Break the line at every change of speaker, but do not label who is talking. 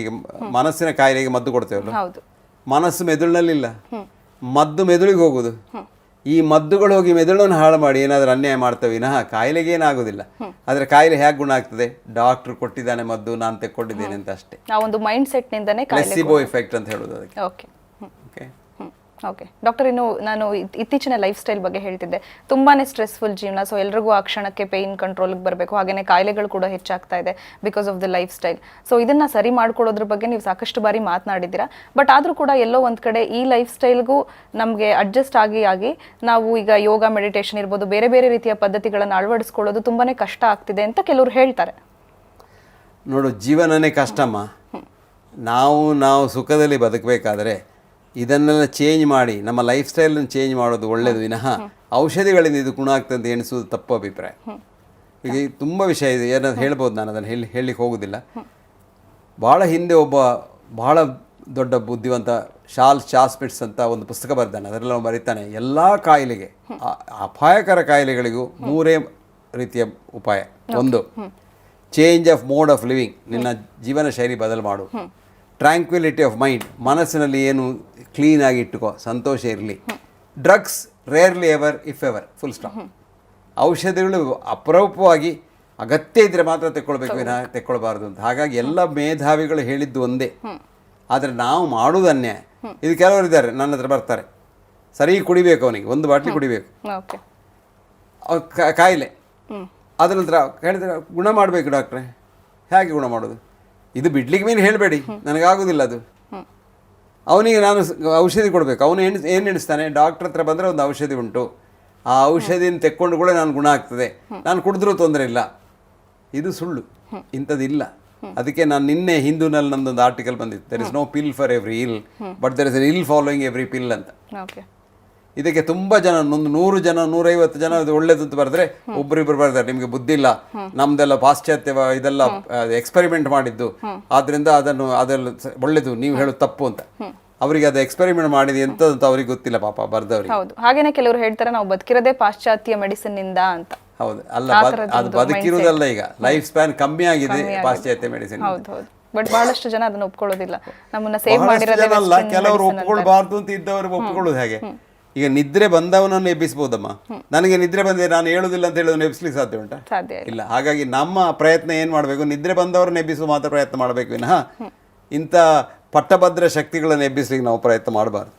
ಈಗ ಮನಸ್ಸಿನ ಕಾಯಿಲೆಗೆ ಮದ್ದು ಕೊಡ್ತೇವಲ್ಲ,
ಹೌದು.
ಮನಸ್ಸು ಮೆದುಳಿನಲ್ಲಿಲ್ಲ, ಮದ್ದು ಮೆದುಳಿಗೆ ಹೋಗುದು. ಈ ಮದ್ದುಗಳು ಹೋಗಿ ಮೆದುಳನ್ನು ಹಾಳು ಮಾಡಿ ಏನಾದರೂ ಅನ್ಯಾಯ ಮಾಡ್ತವೆ ವಿನಃ ಕಾಯಿಲೆಗೆ ಏನಾಗೋದಿಲ್ಲ. ಆದರೆ ಕಾಯಿಲೆ ಹೇಗೆ ಗುಣ ಆಗ್ತದೆ? ಡಾಕ್ಟರ್ ಕೊಟ್ಟಿದ್ದಾನೆ ಮದ್ದು, ನಾನು ತೆಕ್ಕೊಂಡಿದ್ದೇನೆ ಅಂತ ಅಷ್ಟೇ.
ಆ ಒಂದು ಮೈಂಡ್ ಸೆಟ್ ನಿಂದನೇ
ಪ್ಲೆಸಿಬೋ ಎಫೆಕ್ಟ್ ಅಂತ ಹೇಳೋದು ಅದಕ್ಕೆ.
ಓಕೆ
ಓಕೆ
ಓಕೆ ಡಾಕ್ಟರ್, ಇನ್ನು ನಾನು ಇತ್ತೀಚಿನ ಲೈಫ್ ಸ್ಟೈಲ್ ಬಗ್ಗೆ ಹೇಳ್ತಿದ್ದೆ. ತುಂಬಾನೇ ಸ್ಟ್ರೆಸ್ಫುಲ್ ಜೀವನ. ಸೊ ಎಲ್ರಿಗೂ ಆ ಕ್ಷಣಕ್ಕೆ ಪೇಯ್ನ್ ಕಂಟ್ರೋಲ್ಗೆ ಬರಬೇಕು, ಹಾಗೆಯೇ ಕಾಯಿಲೆಗಳು ಕೂಡ ಹೆಚ್ಚಾಗ್ತಾ ಇದೆ because of the life style. So ಇದನ್ನ ಸರಿ ಮಾಡ್ಕೊಳ್ಳೋದ್ರ ಬಗ್ಗೆ ನೀವು ಸಾಕಷ್ಟು ಬಾರಿ ಮಾತನಾಡಿದ್ದೀರಾ. ಬಟ್ ಆದರೂ ಕೂಡ ಎಲ್ಲೋ ಒಂದು ಕಡೆ ಈ ಲೈಫ್ ಸ್ಟೈಲ್ಗೂ ನಮಗೆ ಅಡ್ಜಸ್ಟ್ ಆಗಿ ನಾವು ಈಗ ಯೋಗ, ಮೆಡಿಟೇಷನ್ ಇರ್ಬೋದು, ಬೇರೆ ಬೇರೆ ರೀತಿಯ ಪದ್ಧತಿಗಳನ್ನು ಅಳವಡಿಸ್ಕೊಳ್ಳೋದು ತುಂಬಾನೇ ಕಷ್ಟ ಆಗ್ತಿದೆ ಅಂತ ಕೆಲವರು ಹೇಳ್ತಾರೆ.
ನೋಡು, ಜೀವನನೇ ಕಷ್ಟಮ್ಮ. ನಾವು ಸುಖದಲ್ಲಿ ಬದುಕಬೇಕಾದ್ರೆ ಇದನ್ನೆಲ್ಲ ಚೇಂಜ್ ಮಾಡಿ ನಮ್ಮ ಲೈಫ್ ಸ್ಟೈಲನ್ನು ಚೇಂಜ್ ಮಾಡೋದು ಒಳ್ಳೆಯದು ವಿನಃ ಔಷಧಿಗಳಿಂದ ಇದು ಗುಣ ಆಗ್ತದೆ ಅಂತ ಎಣಿಸೋದು ತಪ್ಪು ಅಭಿಪ್ರಾಯ. ಈಗ ತುಂಬ ವಿಷಯ ಇದೆ, ಏನಾದ್ರು ಹೇಳ್ಬೋದು, ನಾನು ಅದನ್ನು ಹೇಳಲಿಕ್ಕೆ ಹೋಗೋದಿಲ್ಲ. ಭಾಳ ಹಿಂದೆ ಒಬ್ಬ ಬಹಳ ದೊಡ್ಡ ಬುದ್ಧಿವಂತ ಚಾರ್ಲ್ಸ್ ಚಾಸ್ಪಿಟ್ಸ್ ಅಂತ ಒಂದು ಪುಸ್ತಕ ಬರೆದಾನೆ. ಅದರಲ್ಲಿ ಅವನು ಬರೀತಾನೆ, ಎಲ್ಲ ಕಾಯಿಲೆಗೆ, ಅಪಾಯಕರ ಕಾಯಿಲೆಗಳಿಗೂ 3 ರೀತಿಯ ಉಪಾಯ. ಒಂದು, change of mode of living, ನಿನ್ನ ಜೀವನ ಶೈಲಿ ಬದಲು ಮಾಡು. ಟ್ರ್ಯಾಂಕ್ವಿಲಿಟಿ ಆಫ್ ಮೈಂಡ್, ಮನಸ್ಸಿನಲ್ಲಿ ಏನು ಕ್ಲೀನಾಗಿ ಇಟ್ಟುಕೋ, ಸಂತೋಷ ಇರಲಿ. Drugs rarely ever if ever, full stop. ಔಷಧಿಗಳು ಅಪರೂಪವಾಗಿ ಅಗತ್ಯ ಇದ್ದರೆ ಮಾತ್ರ ತೆಕ್ಕೊಳ್ಬೇಕು ವಿನಃ ತೆಕ್ಕೊಳ್ಬಾರ್ದು ಅಂತ. ಹಾಗಾಗಿ ಎಲ್ಲ ಮೇಧಾವಿಗಳು ಹೇಳಿದ್ದು ಒಂದೇ, ಆದರೆ ನಾವು ಮಾಡೋದು ಅನ್ಯಾಯ. ಇದು ಕೆಲವರು ಇದ್ದಾರೆ ನನ್ನ ಹತ್ರ ಬರ್ತಾರೆ, ಸರಿ ಕುಡಿಬೇಕು, ಅವನಿಗೆ 1 ಬಾಟ್ಲಿ ಕುಡಿಬೇಕು, ಕಾಯಿಲೆ. ಅದ್ರ ನಂತರ ಹೇಳಿದ್ರೆ ಗುಣ ಮಾಡಬೇಕು ಡಾಕ್ಟ್ರೆ. ಹೇಗೆ ಗುಣ ಮಾಡೋದು? ಇದು ಬಿಡ್ಲಿಕ್ಕೆ ಮೀನು ಹೇಳಬೇಡಿ, ನನಗಾಗೋದಿಲ್ಲ ಅದು. ಅವನಿಗೆ ನಾನು ಔಷಧಿ ಕೊಡಬೇಕು. ಅವನು ಏನು ಎಣಿಸ್ತಾನೆ, ಡಾಕ್ಟ್ರ್ ಹತ್ರ ಬಂದರೆ ಒಂದು ಔಷಧಿ ಉಂಟು, ಆ ಔಷಧಿನ ತೆಕ್ಕೊಂಡು ಕೂಡ ನಾನು ಗುಣ ಆಗ್ತದೆ, ನಾನು ಕುಡಿದ್ರೂ ತೊಂದರೆ ಇಲ್ಲ. ಇದು ಸುಳ್ಳು, ಇಂಥದ್ದಿಲ್ಲ. ಅದಕ್ಕೆ ನಾನು ನಿನ್ನೆ ಹಿಂದೂನಲ್ಲಿ ನಂದೊಂದು ಆರ್ಟಿಕಲ್ ಬಂದಿತ್ತು, there is no pill for every ill but there is an ill following every pill ಅಂತ. ಇದಕ್ಕೆ ತುಂಬ ಜನ, 100 ಜನ 150 ಜನ ಅದು ಒಳ್ಳೇದು ಅಂತ ಬರೆದ್ರೆ ಒಬ್ಬರಿಬ್ಬರು ಬರ್ತಾರೆ, ನಿಮಗೆ ಬುದ್ಧಿ ಇಲ್ಲ, ನಮ್ದೆಲ್ಲ ಪಾಶ್ಚಾತ್ಯ ಇದೆಲ್ಲ ಎಕ್ಸ್ಪೆರಿಮೆಂಟ್ ಮಾಡಿದ್ದು, ಆದ್ರಿಂದ ಅದೆಲ್ಲ ಒಳ್ಳೇದು, ನೀವು ಹೇಳೋದು ತಪ್ಪು ಅಂತ. ಅವರಿಗೆ ಅದು ಎಕ್ಸ್ಪೆರಿಮೆಂಟ್ ಮಾಡಿದೆ ಎಂತ ಅವ್ರಿಗೆ ಗೊತ್ತಿಲ್ಲ ಪಾಪ ಬರ್ದವ್ರಿಗೆ.
ಹೌದು, ಹಾಗೇನೆ ಕೆಲವರು ಹೇಳ್ತಾರೆ ನಾವು ಬದುಕಿರೋದೇ ಪಾಶ್ಚಾತ್ಯ ಮೆಡಿಸಿನ್ ನಿಂದ ಅಂತ.
ಹೌದು, ಅಲ್ಲ, ಅದು ಬದುಕಿರೋದಲ್ಲ, ಈಗ ಲೈಫ್ ಸ್ಪ್ಯಾನ್ ಕಮ್ಮಿ ಆಗಿದೆ ಪಾಶ್ಚಾತ್ಯ ಮೆಡಿಸಿನ್.
ಬಟ್ ಬಹಳಷ್ಟು ಜನ ಅದನ್ನ ಒಪ್ಕೊಳ್ಳೋದಿಲ್ಲ. ನಮ್ಮನ್ನ ಸೇವ್ ಮಾಡಿರೋದೇ
ಕೆಲವರು ಒಪ್ಕೊಳ್ಬಾರ್ದು ಅಂತ ಇದ್ದವರು ಒಪ್ಕೊಳ್ಳೋದು ಹೇಗೆ? ಈಗ ನಿದ್ರೆ ಬಂದವನನ್ನು ಎಬ್ಬಿಸಬಹುದಮ್ಮ, ನನಗೆ ನಿದ್ರೆ ಬಂದಿದೆ ನಾನು ಹೇಳುದಿಲ್ಲ ಅಂತ ಹೇಳೋದನ್ನ ಎಬ್ಬಿಸ್ಲಿಕ್ಕೆ ಸಾಧ್ಯ ಉಂಟಾ? ಇಲ್ಲ. ಹಾಗಾಗಿ ನಮ್ಮ ಪ್ರಯತ್ನ ಏನು ಮಾಡಬೇಕು, ನಿದ್ರೆ ಬಂದವರನ್ನ ಎಬ್ಬಿಸುವ ಮಾತ್ರ ಪ್ರಯತ್ನ ಮಾಡಬೇಕು ವಿನಃ ಇಂಥ ಪಟ್ಟಭದ್ರ ಶಕ್ತಿಗಳನ್ನು ಎಬ್ಬಿಸ್ಲಿಕ್ಕೆ ನಾವು ಪ್ರಯತ್ನ ಮಾಡಬಾರ್ದು.